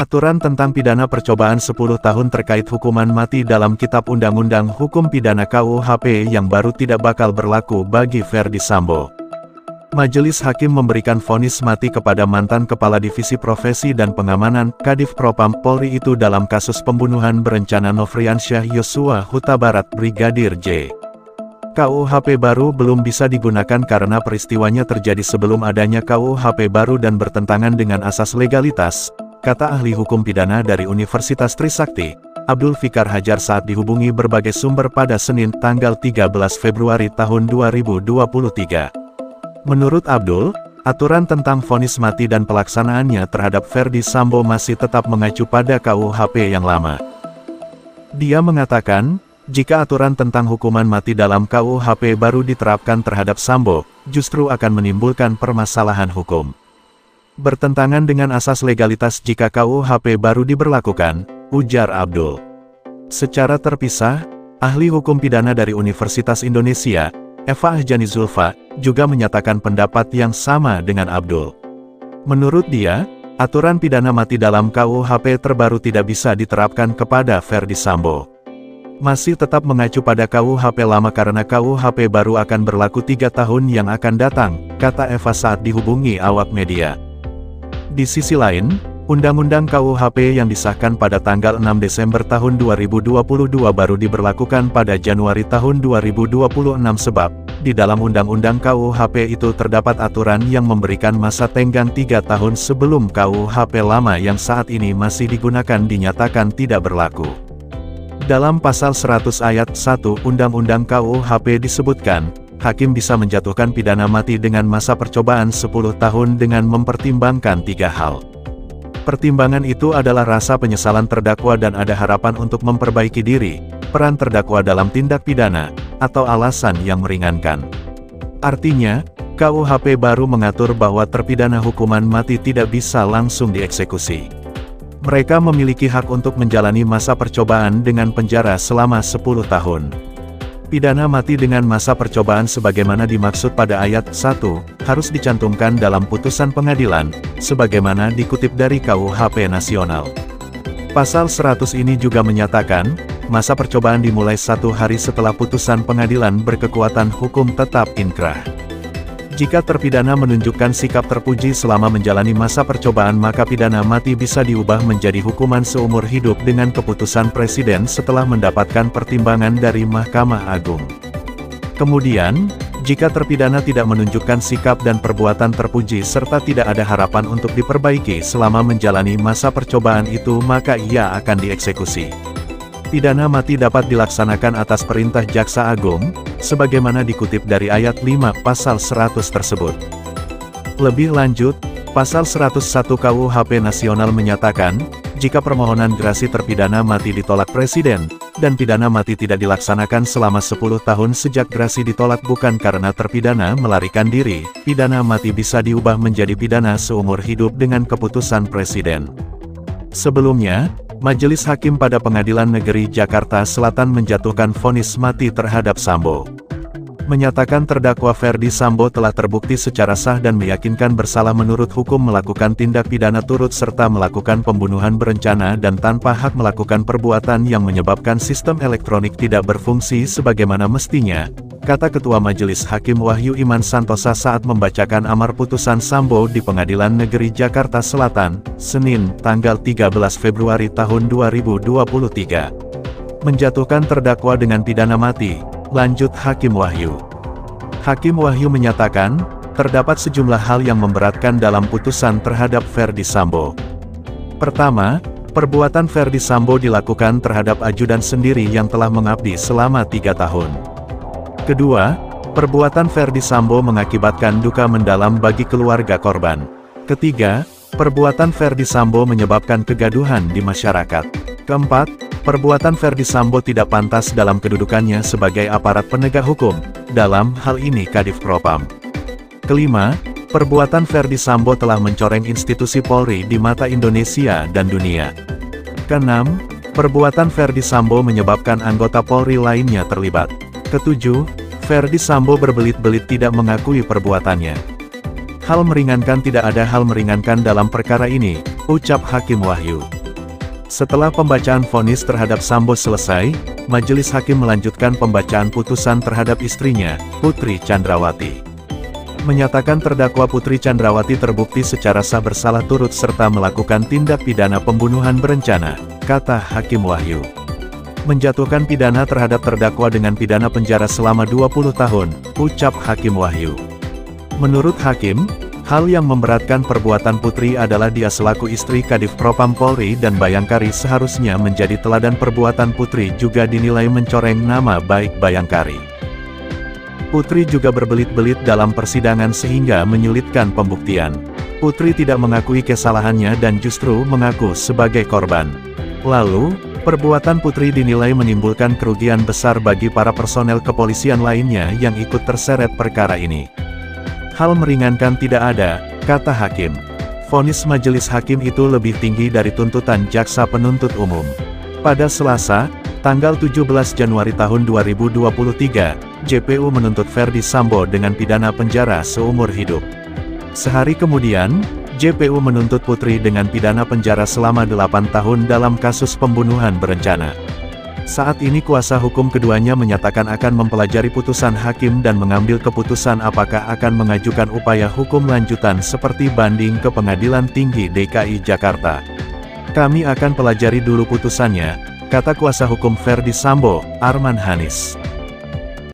Aturan tentang pidana percobaan 10 tahun terkait hukuman mati dalam Kitab Undang-Undang Hukum Pidana KUHP yang baru tidak bakal berlaku bagi Ferdy Sambo. Majelis Hakim memberikan vonis mati kepada mantan Kepala Divisi Profesi dan Pengamanan Kadif Propam Polri itu dalam kasus pembunuhan berencana Nofriansyah Yosua Huta Barat Brigadir J. KUHP baru belum bisa digunakan karena peristiwanya terjadi sebelum adanya KUHP baru dan bertentangan dengan asas legalitas, kata ahli hukum pidana dari Universitas Trisakti, Abdul Fikar Hajar saat dihubungi berbagai sumber pada Senin tanggal 13 Februari tahun 2023. Menurut Abdul, aturan tentang vonis mati dan pelaksanaannya terhadap Ferdy Sambo masih tetap mengacu pada KUHP yang lama. Dia mengatakan, jika aturan tentang hukuman mati dalam KUHP baru diterapkan terhadap Sambo, justru akan menimbulkan permasalahan hukum. Bertentangan dengan asas legalitas jika KUHP baru diberlakukan, ujar Abdul. Secara terpisah, ahli hukum pidana dari Universitas Indonesia, Eva Ahjani Zulfa, juga menyatakan pendapat yang sama dengan Abdul. Menurut dia, aturan pidana mati dalam KUHP terbaru tidak bisa diterapkan kepada Ferdy Sambo. Masih tetap mengacu pada KUHP lama karena KUHP baru akan berlaku 3 tahun yang akan datang, kata Eva saat dihubungi awak media. Di sisi lain, Undang-Undang KUHP yang disahkan pada tanggal 6 Desember tahun 2022 baru diberlakukan pada Januari tahun 2026 sebab, di dalam Undang-Undang KUHP itu terdapat aturan yang memberikan masa tenggang 3 tahun sebelum KUHP lama yang saat ini masih digunakan dinyatakan tidak berlaku. Dalam pasal 100 ayat 1 Undang-Undang KUHP disebutkan, hakim bisa menjatuhkan pidana mati dengan masa percobaan 10 tahun dengan mempertimbangkan 3 hal. Pertimbangan itu adalah rasa penyesalan terdakwa dan ada harapan untuk memperbaiki diri, peran terdakwa dalam tindak pidana, atau alasan yang meringankan. Artinya, KUHP baru mengatur bahwa terpidana hukuman mati tidak bisa langsung dieksekusi. Mereka memiliki hak untuk menjalani masa percobaan dengan penjara selama 10 tahun. Pidana mati dengan masa percobaan sebagaimana dimaksud pada ayat 1, harus dicantumkan dalam putusan pengadilan, sebagaimana dikutip dari KUHP Nasional. Pasal 100 ini juga menyatakan, masa percobaan dimulai 1 hari setelah putusan pengadilan berkekuatan hukum tetap inkrah. Jika terpidana menunjukkan sikap terpuji selama menjalani masa percobaan maka pidana mati bisa diubah menjadi hukuman seumur hidup dengan keputusan Presiden setelah mendapatkan pertimbangan dari Mahkamah Agung. Kemudian, jika terpidana tidak menunjukkan sikap dan perbuatan terpuji serta tidak ada harapan untuk diperbaiki selama menjalani masa percobaan itu maka ia akan dieksekusi. Pidana mati dapat dilaksanakan atas perintah Jaksa Agung, sebagaimana dikutip dari ayat 5 pasal 100 tersebut. Lebih lanjut, pasal 101 KUHP Nasional menyatakan, jika permohonan gerasi terpidana mati ditolak Presiden, dan pidana mati tidak dilaksanakan selama 10 tahun sejak gerasi ditolak bukan karena terpidana melarikan diri, pidana mati bisa diubah menjadi pidana seumur hidup dengan keputusan Presiden. Sebelumnya, Majelis Hakim pada Pengadilan Negeri Jakarta Selatan menjatuhkan vonis mati terhadap Sambo. Menyatakan terdakwa Ferdy Sambo telah terbukti secara sah dan meyakinkan bersalah menurut hukum melakukan tindak pidana turut serta melakukan pembunuhan berencana dan tanpa hak melakukan perbuatan yang menyebabkan sistem elektronik tidak berfungsi sebagaimana mestinya, kata Ketua Majelis Hakim Wahyu Iman Santosa saat membacakan amar putusan Sambo di Pengadilan Negeri Jakarta Selatan, Senin, tanggal 13 Februari tahun 2023. Menjatuhkan terdakwa dengan pidana mati, lanjut Hakim Wahyu. Hakim Wahyu menyatakan, terdapat sejumlah hal yang memberatkan dalam putusan terhadap Ferdy Sambo. Pertama, perbuatan Ferdy Sambo dilakukan terhadap ajudan sendiri yang telah mengabdi selama 3 tahun. Kedua, perbuatan Ferdy Sambo mengakibatkan duka mendalam bagi keluarga korban. Ketiga, perbuatan Ferdy Sambo menyebabkan kegaduhan di masyarakat. Keempat, perbuatan Ferdy Sambo tidak pantas dalam kedudukannya sebagai aparat penegak hukum, dalam hal ini Kadif Propam. Kelima, perbuatan Ferdy Sambo telah mencoreng institusi Polri di mata Indonesia dan dunia. Keenam, perbuatan Ferdy Sambo menyebabkan anggota Polri lainnya terlibat. Ketujuh, Ferdy Sambo berbelit-belit tidak mengakui perbuatannya. Hal meringankan. Tidak ada hal meringankan dalam perkara ini, ucap Hakim Wahyu. Setelah pembacaan vonis terhadap Sambo selesai, Majelis Hakim melanjutkan pembacaan putusan terhadap istrinya, Putri Chandrawati. Menyatakan terdakwa Putri Chandrawati terbukti secara sah bersalah turut serta melakukan tindak pidana pembunuhan berencana, kata Hakim Wahyu. Menjatuhkan pidana terhadap terdakwa dengan pidana penjara selama 20 tahun, ucap Hakim Wahyu. Menurut Hakim, hal yang memberatkan perbuatan Putri adalah dia selaku istri Kadif Propam Polri dan Bayangkari seharusnya menjadi teladan. Perbuatan Putri juga dinilai mencoreng nama baik Bayangkari. Putri juga berbelit-belit dalam persidangan sehingga menyulitkan pembuktian. Putri tidak mengakui kesalahannya dan justru mengaku sebagai korban. Lalu, perbuatan Putri dinilai menimbulkan kerugian besar bagi para personel kepolisian lainnya yang ikut terseret perkara ini. Hal meringankan tidak ada, kata Hakim. Vonis Majelis Hakim itu lebih tinggi dari tuntutan jaksa penuntut umum. Pada Selasa, tanggal 17 Januari tahun 2023, JPU menuntut Ferdi Sambo dengan pidana penjara seumur hidup. Sehari kemudian, JPU menuntut Putri dengan pidana penjara selama 8 tahun dalam kasus pembunuhan berencana. Saat ini kuasa hukum keduanya menyatakan akan mempelajari putusan hakim dan mengambil keputusan apakah akan mengajukan upaya hukum lanjutan seperti banding ke Pengadilan Tinggi DKI Jakarta. Kami akan pelajari dulu putusannya, kata kuasa hukum Ferdi Sambo, Arman Hanis.